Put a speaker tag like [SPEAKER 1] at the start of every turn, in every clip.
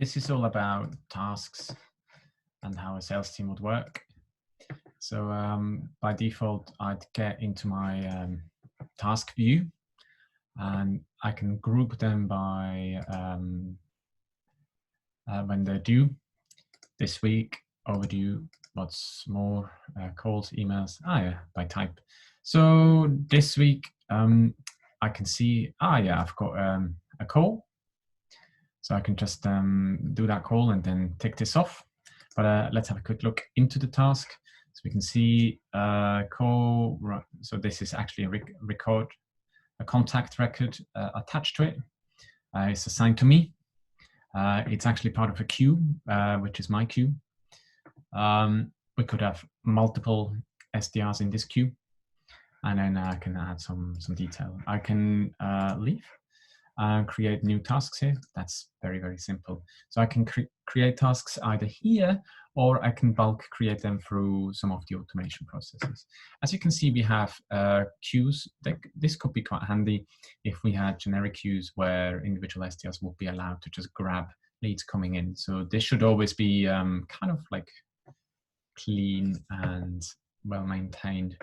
[SPEAKER 1] This is all about tasks and how a sales team would work. So by default, I'd get into my task view, and I can group them by when they're due. This week, overdue, what's more, calls, emails, by type. So this week, I can see, I've got a call. So I can just do that call and then tick this off. But let's have a quick look into the task. So we can see call. So this is actually a contact record attached to it. It's assigned to me. It's actually part of a queue, which is my queue. We could have multiple SDRs in this queue, and then I can add some detail. I can leave and create new tasks here. That's very, very simple. So I can create tasks either here, or I can bulk create them through some of the automation processes. As you can see, we have queues. This could be quite handy if we had generic queues where individual SDRs would be allowed to just grab leads coming in. So this should always be kind of like clean and well maintained.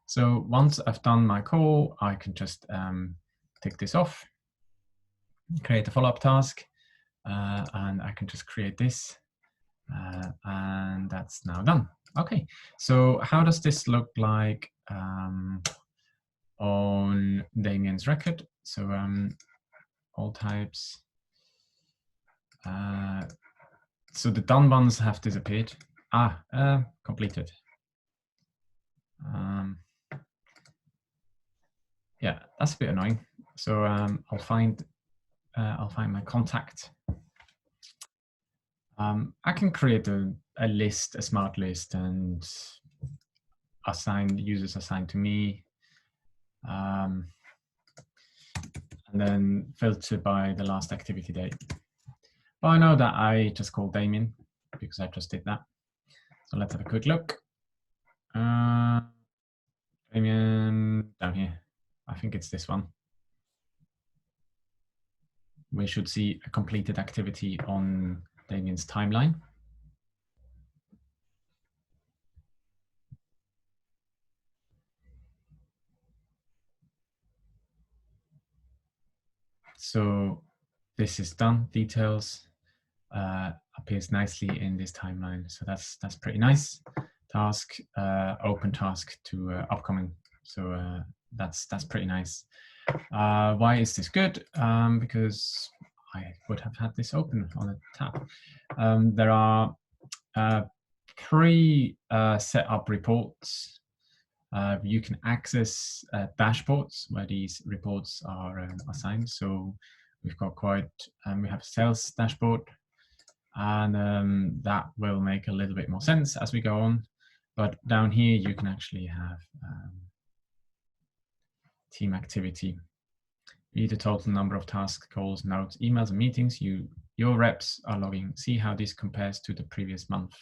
[SPEAKER 1] So once I've done my call, I can just tick this off, create a follow-up task, and I can just create this, and that's now done. Okay, so how does this look like on Damien's record? So all types. So the done ones have disappeared. Completed. Yeah, that's a bit annoying. So I'll find my contact. I can create a list, a smart list, and assign users assigned to me, and then filter by the last activity date. But I know that I just called Damien because I just did that. So let's have a quick look. Damien down here. I think it's this one. We should see a completed activity on Damien's timeline. So this is done. Details appears nicely in this timeline. So that's pretty nice. Task, open task to upcoming. So that's pretty nice. Why is this good? Because I would have had this open on a tab. There are pre-set up reports. You can access dashboards where these reports are assigned. So we've got we have a sales dashboard, and that will make a little bit more sense as we go on. But down here, you can actually have team activity, be the total number of tasks, calls, notes, emails, and meetings your reps are logging. See how this compares to the previous month.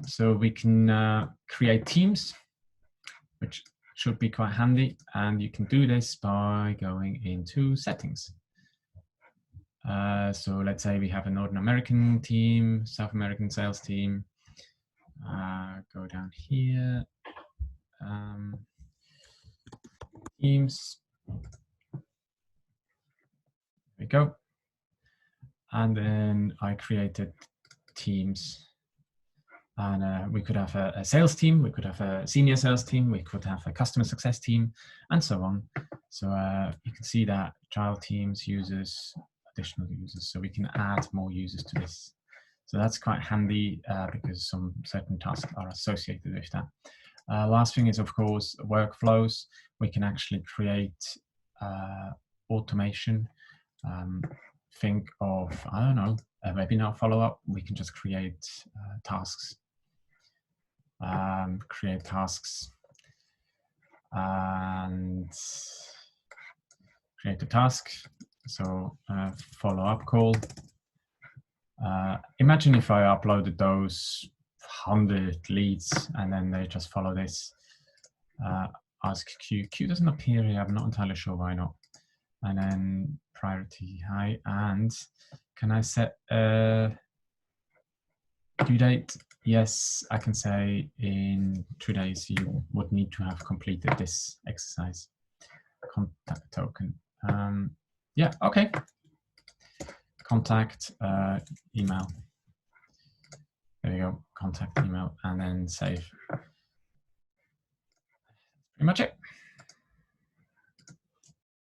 [SPEAKER 1] So we can create teams, which should be quite handy. And you can do this by going into settings. So let's say we have a Northern American team, South American sales team. Go down here. Teams. There we go. And then I created teams. And we could have a sales team, we could have a senior sales team, we could have a customer success team, and so on. So you can see that child teams, users, additional users. So we can add more users to this. So that's quite handy because some certain tasks are associated with that. Last thing is, of course, workflows. We can actually create automation. Think of, I don't know, a webinar follow-up. We can just create tasks. Create tasks and create a task. So follow-up call. Imagine if I uploaded those 100 leads and then they just follow this. Ask queue. Queue doesn't appear here. I'm not entirely sure why not. And then priority high, and Can I set a due date? Yes, I can say in 2 days you would need to have completed this exercise. Contact token. Yeah, okay. Contact email. There we go. Contact email and then save. Pretty much it.